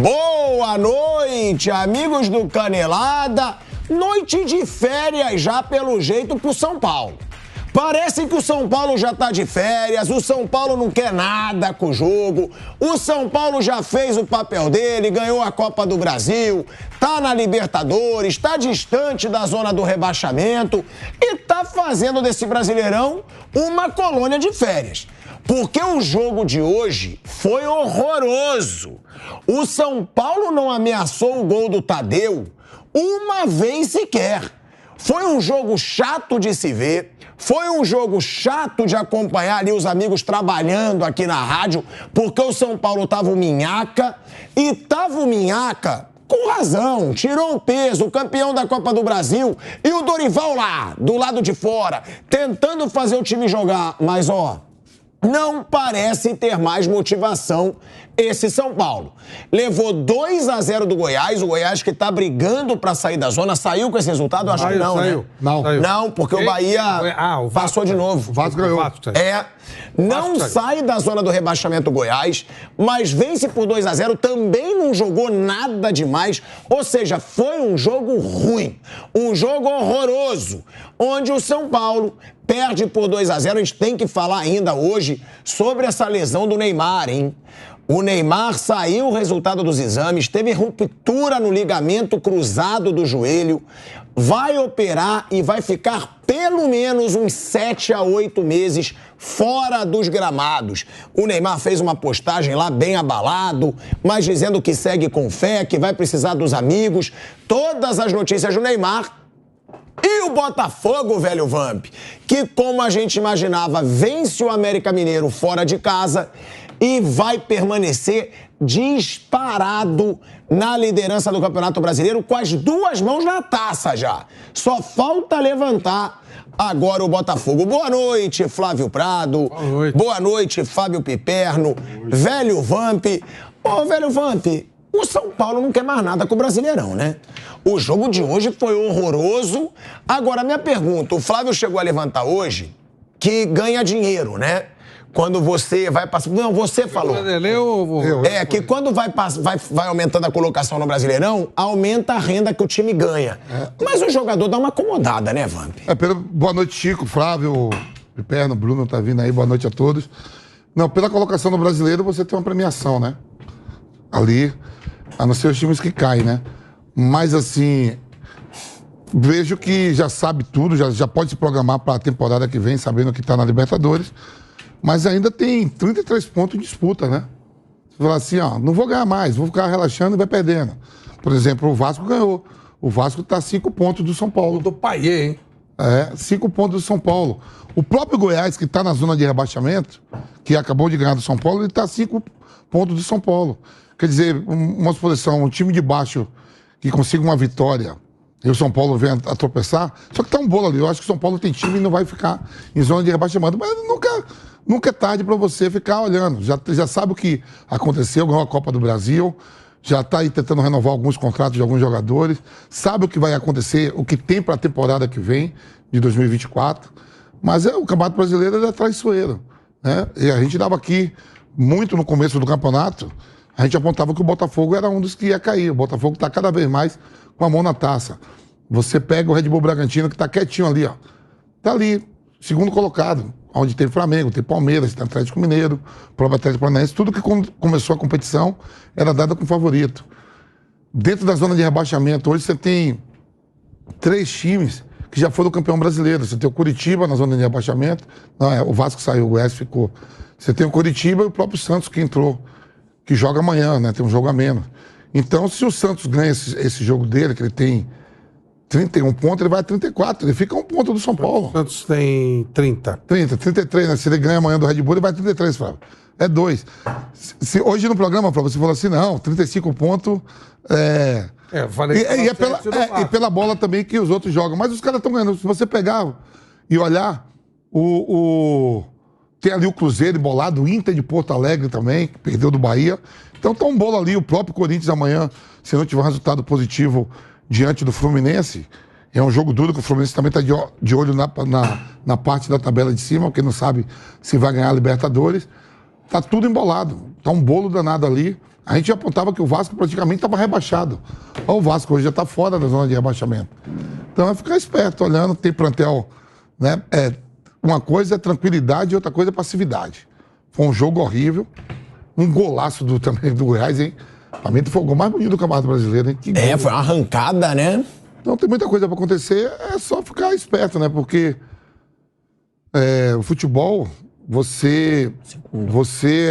Boa noite, amigos do Canelada. Noite de férias já, pelo jeito, pro São Paulo. Parece que o São Paulo já tá de férias, o São Paulo não quer nada com o jogo, o São Paulo já fez o papel dele, ganhou a Copa do Brasil, tá na Libertadores, tá distante da zona do rebaixamento e tá fazendo desse Brasileirão uma colônia de férias. Porque o jogo de hoje foi horroroso. O São Paulo não ameaçou o gol do Tadeu uma vez sequer. Foi um jogo chato de se ver, foi um jogo chato de acompanhar ali os amigos trabalhando aqui na rádio, porque o São Paulo tava o Minhaca, e tava o Minhaca com razão, tirou o peso, o campeão da Copa do Brasil, e o Dorival lá, do lado de fora, tentando fazer o time jogar, mas não parece ter mais motivação esse São Paulo. Levou 2-0 do Goiás, o Goiás que tá brigando pra sair da zona. Saiu com esse resultado? Eu acho que não, saiu. Né? Não. Não, porque o Bahia o Vasco, passou de novo. O Vasco ganhou. Não sai da zona do rebaixamento o Goiás, mas vence por 2-0, também não jogou nada demais, ou seja, foi um jogo ruim, um jogo horroroso, onde o São Paulo perde por 2-0. A gente tem que falar ainda hoje sobre essa lesão do Neymar, hein? O Neymar saiu o resultado dos exames, teve ruptura no ligamento cruzado do joelho, vai operar e vai ficar pelo menos uns 7 a 8 meses fora dos gramados. O Neymar fez uma postagem lá bem abalado, mas dizendo que segue com fé, que vai precisar dos amigos. Todas as notícias do Neymar. E o Botafogo, velho Vamp, que como a gente imaginava, vence o América Mineiro fora de casa e vai permanecer disparado na liderança do Campeonato Brasileiro com as duas mãos na taça já. Só falta levantar agora o Botafogo. Boa noite, Flávio Prado. Boa noite. Boa noite, Fábio Piperno. Velho Vamp. Ô, velho Vamp, o São Paulo não quer mais nada com o Brasileirão, né? O jogo de hoje foi horroroso. Agora, minha pergunta, o Flávio chegou a levantar hoje que ganha dinheiro, né? Quando você vai passar... Não, você falou. Que quando vai aumentando a colocação no Brasileirão, aumenta a renda que o time ganha. Mas o jogador dá uma acomodada, né, Vamp? Boa noite, Chico, Flávio, Piperno, Bruno tá vindo aí, boa noite a todos. Não, pela colocação no Brasileiro, você tem uma premiação, né? Ali, a não ser os times que caem, né? Mas, assim, vejo que já sabe tudo, já pode se programar para a temporada que vem, sabendo que está na Libertadores, mas ainda tem 33 pontos em disputa, né? Você fala assim, não vou ganhar mais, vou ficar relaxando e vai perdendo. Por exemplo, o Vasco ganhou. O Vasco está 5 pontos do São Paulo. Do Paiê, hein? 5 pontos do São Paulo. O próprio Goiás, que está na zona de rebaixamento, que acabou de ganhar do São Paulo, ele está 5 pontos do São Paulo. Quer dizer, uma suposição, um time de baixo que consiga uma vitória e o São Paulo vem a tropeçar, só que tá um bolo ali. Eu acho que o São Paulo tem time e não vai ficar em zona de rebaixamento. Mas nunca é tarde para você ficar olhando. Já sabe o que aconteceu, ganhou a Copa do Brasil, já está aí tentando renovar alguns contratos de alguns jogadores, sabe o que vai acontecer, o que tem para a temporada que vem, de 2024. Mas o Campeonato Brasileiro é traiçoeiro, né? E a gente dava aqui, muito no começo do campeonato, a gente apontava que o Botafogo era um dos que ia cair. O Botafogo está cada vez mais com a mão na taça. Você pega o Red Bull Bragantino, que está quietinho ali, Está ali, segundo colocado, onde tem Flamengo, tem Palmeiras, tem Atlético Mineiro, o próprio Atlético Paranaense. Tudo que começou a competição era dado com favorito. Dentro da zona de rebaixamento, hoje você tem 3 times que já foram campeão brasileiro. Você tem o Curitiba na zona de rebaixamento. Não, o Vasco saiu, o Goiás ficou. Você tem o Curitiba e o próprio Santos que entrou, que joga amanhã, né? Tem um jogo a menos. Então, se o Santos ganha esse jogo dele, que ele tem 31 pontos, ele vai a 34. Ele fica a 1 ponto do São Paulo. O Santos tem 30. 33, né? Se ele ganha amanhã do Red Bull, ele vai a 33, Flávio. É 2. Hoje no programa, Flávio, você falou assim, não, 35 pontos Eu falei e pela bola também que os outros jogam. Mas os caras estão ganhando. Se você pegar e olhar, tem ali o Cruzeiro bolado, o Inter de Porto Alegre também, que perdeu do Bahia. Então tá um bolo ali, o próprio Corinthians amanhã, se não tiver um resultado positivo diante do Fluminense, é um jogo duro, que o Fluminense também está de olho na parte da tabela de cima, porque não sabe se vai ganhar a Libertadores. Tá tudo embolado, tá um bolo danado ali. A gente apontava que o Vasco praticamente estava rebaixado. Ó, o Vasco hoje já está fora da zona de rebaixamento. Então é ficar esperto, olhando, tem plantel, né? Uma coisa é tranquilidade e outra coisa é passividade. Foi um jogo horrível, um golaço também do Goiás, hein? Pra mim foi o gol mais bonito do Campeonato Brasileiro, hein? Foi uma arrancada, né? Então tem muita coisa para acontecer, é só ficar esperto, né? Porque o futebol, você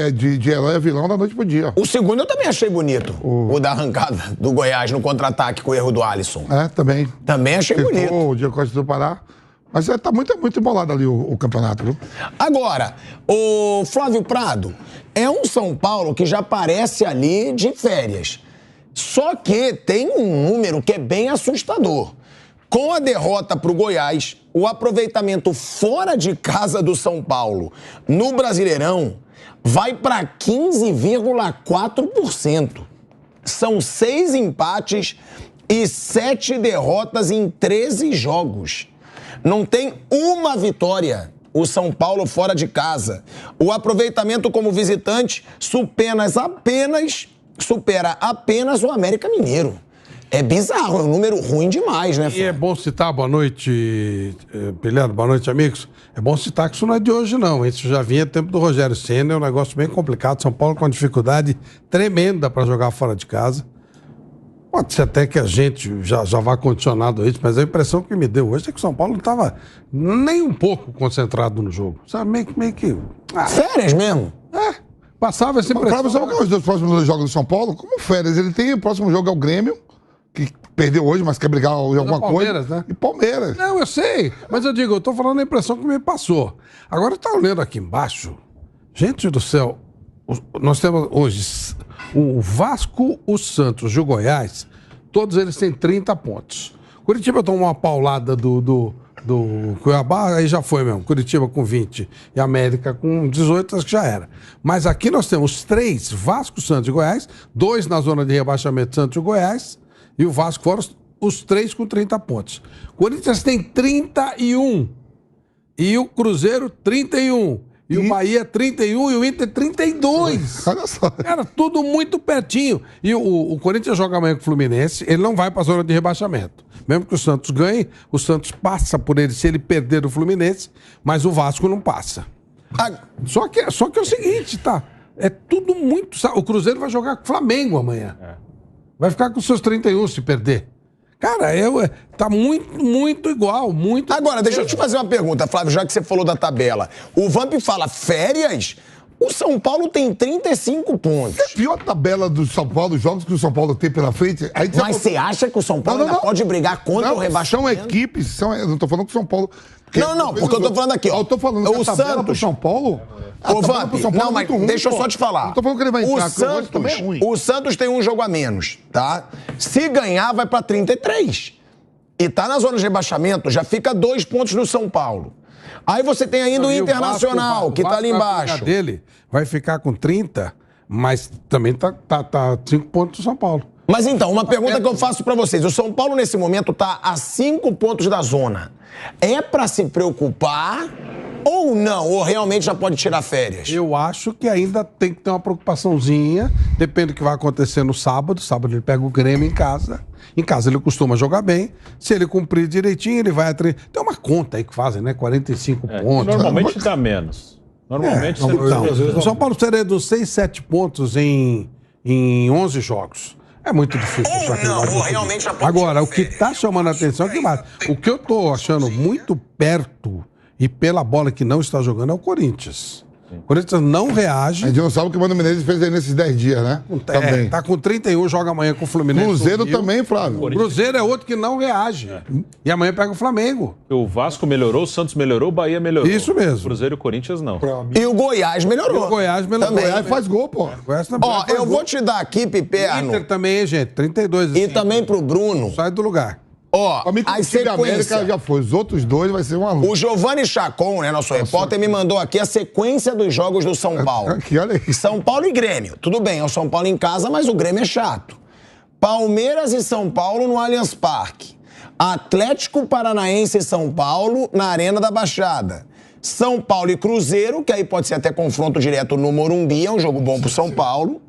é de herói a vilão da noite pro dia. O segundo eu também achei bonito. O da arrancada do Goiás no contra-ataque com o erro do Alisson. Também. Também achei bonito. O Diego Costa do Pará. Mas tá muito embolado ali o campeonato, viu? Agora, o Flávio Prado é um São Paulo que já parece ali de férias. Só que tem um número que é bem assustador. Com a derrota para o Goiás, o aproveitamento fora de casa do São Paulo no Brasileirão vai para 15,4%. São 6 empates e 7 derrotas em 13 jogos. Não tem uma vitória o São Paulo fora de casa. O aproveitamento como visitante supera apenas o América Mineiro. É bizarro, é um número ruim demais, né, Flávio? E é bom citar, boa noite, Pilhado, boa noite, amigos. É bom citar que isso não é de hoje, não. Isso já vinha tempo do Rogério Ceni, é um negócio bem complicado. São Paulo com uma dificuldade tremenda para jogar fora de casa. Pode ser até que a gente já vá condicionado a isso, mas a impressão que me deu hoje é que o São Paulo não estava nem um pouco concentrado no jogo. Sabe, meio que... Férias mesmo? Passava essa impressão. Sabe qual é os dois próximos 2 jogos do São Paulo? Como férias. Ele tem o próximo jogo é o Grêmio, que perdeu hoje, mas quer brigar em alguma Palmeiras, coisa. Né? E Palmeiras. Não, eu sei. Mas eu digo, eu tô falando a impressão que me passou. Agora eu tô olhando aqui embaixo. Gente do céu, nós temos hoje o Vasco, o Santos e o Goiás, todos eles têm 30 pontos. Curitiba tomou uma paulada do Cuiabá, aí já foi mesmo. Curitiba com 20 e América com 18, acho que já era. Mas aqui nós temos 3, Vasco, Santos e Goiás, 2 na zona de rebaixamento, Santos e Goiás, e o Vasco fora, os 3 com 30 pontos. Corinthians tem 31, e o Cruzeiro 31, e o Bahia 31 e o Inter 32. Olha só. Cara, tudo muito pertinho. E o Corinthians joga amanhã com o Fluminense, ele não vai para a zona de rebaixamento. Mesmo que o Santos ganhe, o Santos passa por ele se ele perder o Fluminense, mas o Vasco não passa. Só que é o seguinte, tá? É tudo muito... O Cruzeiro vai jogar com o Flamengo amanhã. Vai ficar com os seus 31 se perder. Cara, tá muito igual, muito... Agora, deixa eu te fazer uma pergunta, Flávio, já que você falou da tabela. O Vamp fala férias... O São Paulo tem 35 pontos. É a pior tabela do São Paulo, os jogos que o São Paulo tem pela frente. Mas você acha que o São Paulo ainda pode brigar contra o rebaixamento? São equipes, eu não tô falando que o São Paulo... Porque eu tô falando aqui, ó. Eu tô falando que o a tabela Santos... pro São Paulo... Ô, Vamp, não, mas ruim, deixa eu só te falar. Não tô falando que ele vai entrar, o Santos tem um jogo a menos, tá? Se ganhar, vai pra 33. E tá na zona de rebaixamento, já fica 2 pontos no São Paulo. Aí você tem ainda o Internacional, que tá ali embaixo. Dele vai ficar com 30, mas também tá 5 pontos do São Paulo. Mas então, uma pergunta que eu faço pra vocês. O São Paulo, nesse momento, tá a 5 pontos da zona. É pra se preocupar ou não? Ou realmente já pode tirar férias? Eu acho que ainda tem que ter uma preocupaçãozinha. Depende do que vai acontecer no sábado. Sábado ele pega o Grêmio em casa. Em casa ele costuma jogar bem. Se ele cumprir direitinho, ele vai... Tem uma conta aí que fazem, né? 45 pontos. Normalmente dá menos. Normalmente... O São Paulo seria dos 6, 7 pontos em 11 jogos. É muito difícil. Realmente já pode Agora, o que está chamando a atenção é que mais. O que eu estou achando muito perto e pela bola que não está jogando é o Corinthians. O Corinthians não reage. A gente não sabe o que o Mano Menezes fez aí nesses 10 dias, né? Também. Tá com 31, joga amanhã com o Fluminense. Cruzeiro também, Flávio. O Cruzeiro é outro que não reage. E amanhã pega o Flamengo. O Vasco melhorou, o Santos melhorou, o Bahia melhorou. Isso mesmo. O Cruzeiro e o Corinthians não. E o Goiás melhorou. O Goiás melhorou. O Goiás faz gol, pô. Ó, eu vou te dar aqui, Piperno. Inter também, gente, 32. E também pro Bruno. Sai do lugar. Ó, a sequência. América já foi. Os outros 2 vai ser uma luta. O Giovanni Chacon, né, nosso repórter, me mandou aqui a sequência dos jogos do São Paulo. Aqui, olha aí. São Paulo e Grêmio. Tudo bem, é o São Paulo em casa, mas o Grêmio é chato. Palmeiras e São Paulo no Allianz Parque. Atlético Paranaense e São Paulo na Arena da Baixada. São Paulo e Cruzeiro, que aí pode ser até confronto direto no Morumbi, é um jogo bom pro São Paulo.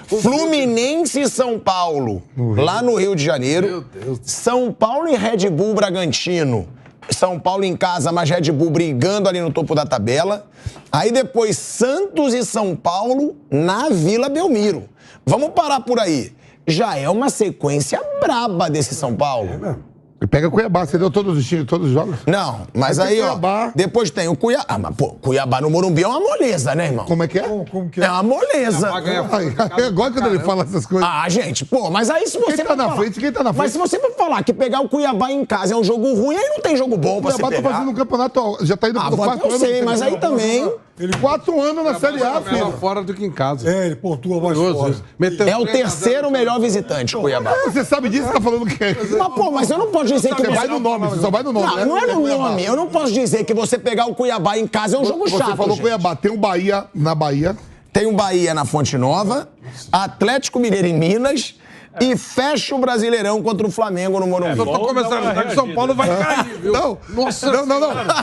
Fluminense e São Paulo, lá no Rio de Janeiro. Meu Deus. São Paulo e Red Bull Bragantino. São Paulo em casa, mas Red Bull brigando ali no topo da tabela. Aí depois Santos e São Paulo na Vila Belmiro. Vamos parar por aí. Já é uma sequência braba desse São Paulo. E pega Cuiabá, você deu todos os times, todos os jogos? Não, mas Aí aí, tem ó, Cuiabá. depois tem o Cuiabá. Ah, mas, pô, Cuiabá no Morumbi é uma moleza, né, irmão? Como é que é? Como que É é? uma moleza. Agora quando ele fala essas coisas. Ah, gente, pô, mas aí se você Quem tá for na falar- frente? Quem tá na Mas se frente? você for falar que pegar o Cuiabá em casa é um jogo ruim, aí não tem jogo bom O pra se Cuiabá tá pegar. fazendo um campeonato, já tá indo Ah, pro Vota, 4 eu anos. sei, mas aí também Ele 4 anos na Série A, Melhor filho. fora do que em casa. ele pontua mais fora. Meteu é o 3 a 0. terceiro melhor visitante, Cuiabá. Você sabe disso, tá falando que é. Mas, pô, mas eu não posso dizer que Você vai no nome, você só vai no nome, Não, né? não é no nome. Eu não posso dizer que você pegar o Cuiabá em casa é um jogo Você chato, falou gente. Cuiabá, tem o Bahia na Bahia. Tem o Bahia na Fonte Nova, Atlético Mineiro em Minas e fecha o Brasileirão contra o Flamengo no Morumbi. Só pra começar a achar que São Paulo vai cair, viu? Não, Nossa não.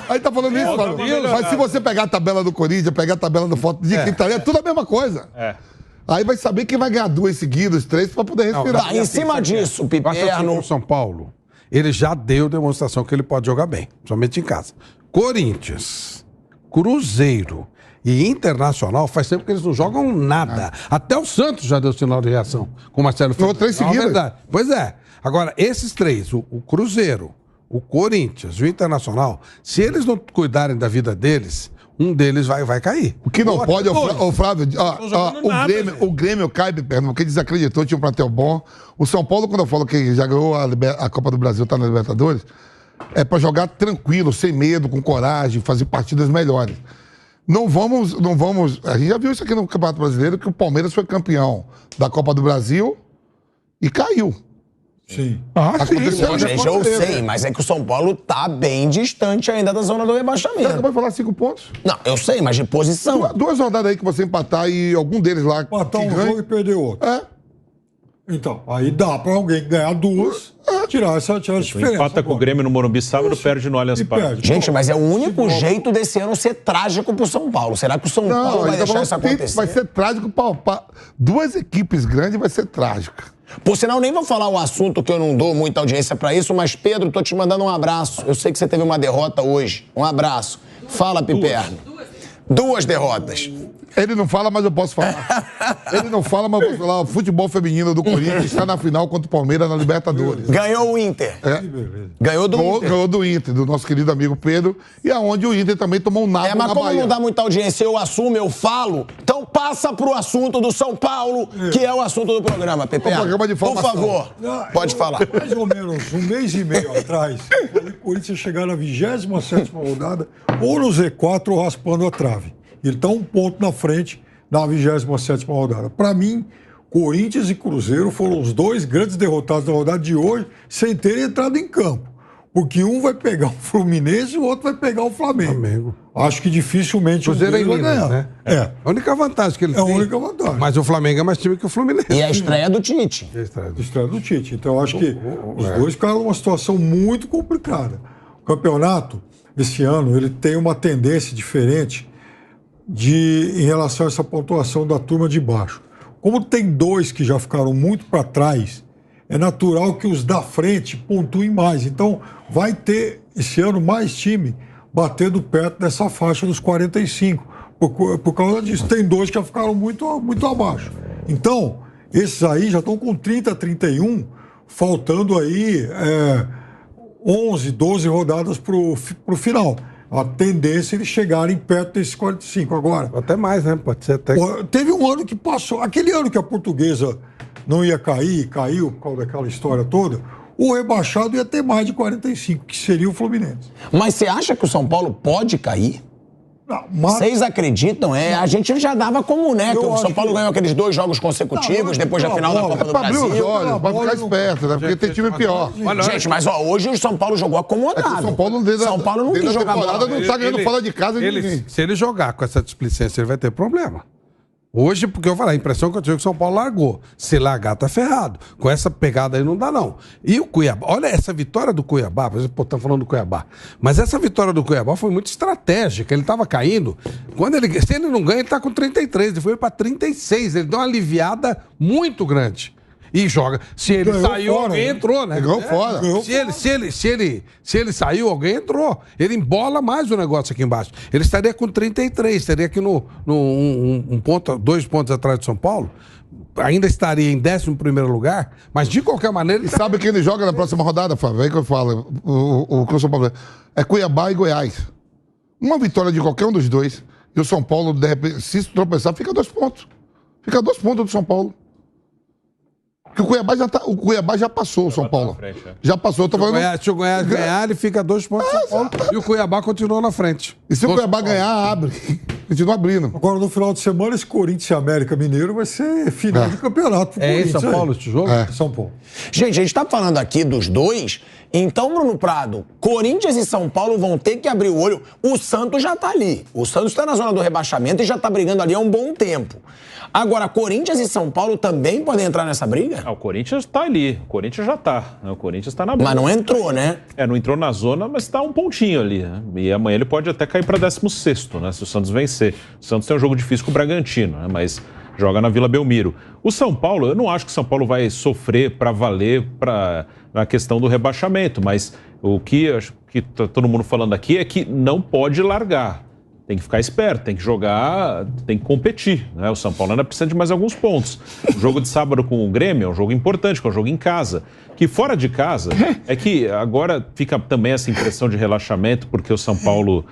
Aí tá falando isso, mano. Mas se você pegar a tabela do Corinthians, pegar a tabela do Foto de quem tá ali, é tudo a mesma coisa. É. Aí vai saber quem vai ganhar 2 seguidas, 3 pra poder respirar. Tá, em cima disso, Eu acho que Piperno. o São Paulo, ele já deu demonstração que ele pode jogar bem, somente em casa. Corinthians, Cruzeiro e Internacional, faz tempo que eles não jogam nada. Até o Santos já deu sinal de reação com o Marcelo Ganhou 3 Não, é seguidas. verdade. Pois é. Agora, esses três, o Cruzeiro, o Corinthians e o Internacional, se eles não cuidarem da vida deles, um deles vai cair. O que não pode, ô Flávio, jogando nada, o Grêmio cai, perto, porque desacreditou, tinha um plantel bom. O São Paulo, quando eu falo que já ganhou a Copa do Brasil, tá na Libertadores, é pra jogar tranquilo, sem medo, com coragem, fazer partidas melhores. Não vamos. A gente já viu isso aqui no Campeonato Brasileiro, que o Palmeiras foi campeão da Copa do Brasil e caiu. Sim. Aconteceu. Não, gente, eu sei, mas é que o São Paulo tá bem distante ainda da zona do Você rebaixamento. acabou de falar 5 pontos. Não, eu sei, mas de posição. 2 rodadas aí que você empatar e algum deles lá Matar que um ganhe. jogo e perder outro. É. Então, aí dá pra alguém ganhar 2, tirar essa diferença. Empata com o Grêmio no Morumbi sábado, perde no Allianz E Parque. perde. Gente, mas é o único jeito desse ano ser trágico pro São Paulo. Será que o São Paulo Não, vai ele tá deixar falando isso que acontecer? vai ser trágico pra 2 equipes grandes, vai ser trágico. Por sinal, nem vou falar o assunto que eu não dou muita audiência pra isso, mas Pedro, tô te mandando um abraço. Eu sei que você teve uma derrota hoje. Um abraço. Fala, Piperno. 2 derrotas. Ele não fala, mas eu posso falar. Ele não fala, mas eu posso falar. O futebol feminino do Corinthians está na final contra o Palmeiras na Libertadores. Ganhou o Inter. Ganhou do Inter. Ganhou do Inter, do nosso querido amigo Pedro. E aonde o Inter também tomou um nabo É, mas na como Bahia. não dá muita audiência, eu assumo, eu falo. Então passa pro assunto do São Paulo, que é o assunto do programa, Pepe. O programa de Por informação. favor, Não, pode eu, falar. Mais ou menos um mês e meio atrás, eu falei que o Corinthians ia chegar na 27ª rodada, ou no Z4 ou raspando a trave. Ele está 1 ponto na frente na 27ª rodada. Para mim, Corinthians e Cruzeiro foram os 2 grandes derrotados da rodada de hoje, sem terem entrado em campo. Porque um vai pegar o Fluminense e o outro vai pegar o Flamengo. Acho que dificilmente Cruzeiro um deles em vai Minas, ganhar. né? É. A única vantagem que ele É a tem. única vantagem. Mas o Flamengo é mais time que o Fluminense. E a estreia do Tite. Estreia do Tite. Então, eu acho que os dois ficaram numa situação muito complicada. O campeonato, esse ano, ele tem uma tendência diferente em relação a essa pontuação da turma de baixo. Como tem 2 que já ficaram muito para trás, é natural que os da frente pontuem mais. Então, vai ter, esse ano, mais time batendo perto dessa faixa dos 45. Por causa disso, tem 2 que já ficaram muito abaixo. Então, esses aí já estão com 30, 31, faltando aí 11, 12 rodadas para o final. A tendência é eles chegarem perto desses 45. Agora, Até mais, né? Pode ser até. teve um ano que passou, aquele ano que a Portuguesa não ia cair, caiu por causa daquela história toda, o rebaixado ia ter mais de 45, que seria o Fluminense. Mas você acha que o São Paulo pode cair? Não, mas... Vocês acreditam? A gente já dava como, né? Que Eu o São acho Paulo que- ganhou aqueles 2 jogos consecutivos Não, depois da pela final da bola, Copa do Pra abrir os Brasil. olhos, pra ficar esperto, né? Porque tem time pior. Gente, mas ó, hoje o São Paulo jogou acomodado. O São Paulo, desde São Paulo não desde quis a jogar temporada, bola. não tá ganhando fora de casa de ninguém. Se ele jogar com essa displicência, ele vai ter problema. Hoje, porque eu falei, a impressão que eu tive que o São Paulo largou. Se largar, tá ferrado. Com essa pegada aí não dá, não. E o Cuiabá, olha essa vitória do Cuiabá, por exemplo, estamos falando do Cuiabá. Mas essa vitória do Cuiabá foi muito estratégica. Ele estava caindo. Se ele não ganha, ele está com 33. Ele foi para 36. Ele deu uma aliviada muito grande. E joga. Se ele Ganhou saiu, fora, alguém né? entrou, né? Ganhou fora. Se ele saiu, alguém entrou. Ele embola mais o negócio aqui embaixo. Ele estaria com 33, estaria aqui dois pontos atrás do São Paulo. Ainda estaria em 11º lugar, mas de qualquer maneira... E sabe quem ele joga na próxima rodada, Fábio? É aí que eu falo. O São Paulo é Cuiabá e Goiás. Uma vitória de qualquer um dos dois. E o São Paulo, de repente, se tropeçar, fica 2 pontos. Fica 2 pontos do São Paulo. Porque o Cuiabá já passou o São Paulo. Frente, é. Já passou. Tô falando... Se o Goiás ganhar, ele fica 2 pontos do São Paulo. E o Cuiabá continua na frente. E se o Cuiabá ganhar, abre. Continua abrindo. Agora, no final de semana, esse Corinthians e América Mineiro vai ser final de campeonato. É em São Paulo este jogo? São Paulo. Gente, a gente tá falando aqui dos dois, então, Bruno Prado, Corinthians e São Paulo vão ter que abrir o olho. O Santos já tá ali. O Santos tá na zona do rebaixamento e já tá brigando ali há um bom tempo. Agora, Corinthians e São Paulo também podem entrar nessa briga? O Corinthians tá ali. O Corinthians já tá. O Corinthians tá na briga. Mas não entrou, né? Não entrou na zona, mas tá um pontinho ali. Né? E amanhã ele pode até cair para 16º, né? Se o Santos vencer. O Santos tem um jogo difícil com o Bragantino, né? Mas joga na Vila Belmiro. O São Paulo, eu não acho que o São Paulo vai sofrer para valer na questão do rebaixamento, mas o que acho que tá todo mundo falando aqui é que não pode largar. Tem que ficar esperto, tem que jogar, tem que competir, né? O São Paulo ainda precisa de mais alguns pontos. O jogo de sábado com o Grêmio é um jogo importante, que é um jogo em casa. Que fora de casa, é que agora fica também essa impressão de relaxamento, porque o São Paulo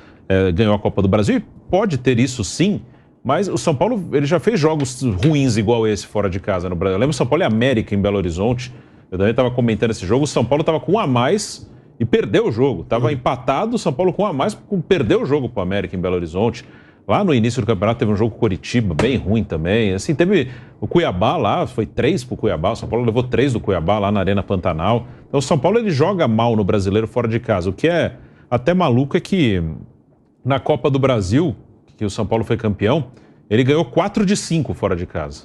ganhou a Copa do Brasil, e pode ter isso sim, mas o São Paulo ele já fez jogos ruins igual esse fora de casa no Brasil. Eu lembro o São Paulo e América em Belo Horizonte, eu também estava comentando esse jogo, o São Paulo estava com 1 a mais, e perdeu o jogo. Estava empatado, o São Paulo com 1 a mais, perdeu o jogo para o América em Belo Horizonte. Lá no início do campeonato teve um jogo com o Coritiba, bem ruim também. Assim, teve o Cuiabá lá, foi 3 para o Cuiabá. O São Paulo levou 3 do Cuiabá lá na Arena Pantanal. Então o São Paulo ele joga mal no Brasileiro fora de casa. O que é até maluco é que na Copa do Brasil, que o São Paulo foi campeão, ele ganhou 4 de 5 fora de casa.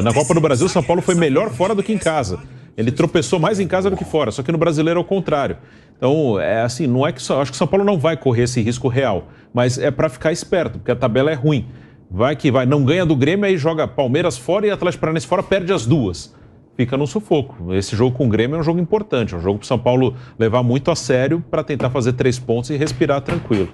Na Copa do Brasil, o São Paulo foi melhor fora do que em casa. Ele tropeçou mais em casa do que fora, só que no Brasileiro é o contrário. Então, assim, não é que acho que o São Paulo não vai correr esse risco real, mas é para ficar esperto, porque a tabela é ruim. Vai que vai, não ganha do Grêmio, aí joga Palmeiras fora e Atlético Paranaense fora, perde as duas. Fica no sufoco. Esse jogo com o Grêmio é um jogo importante, é um jogo para o São Paulo levar muito a sério para tentar fazer 3 pontos e respirar tranquilo.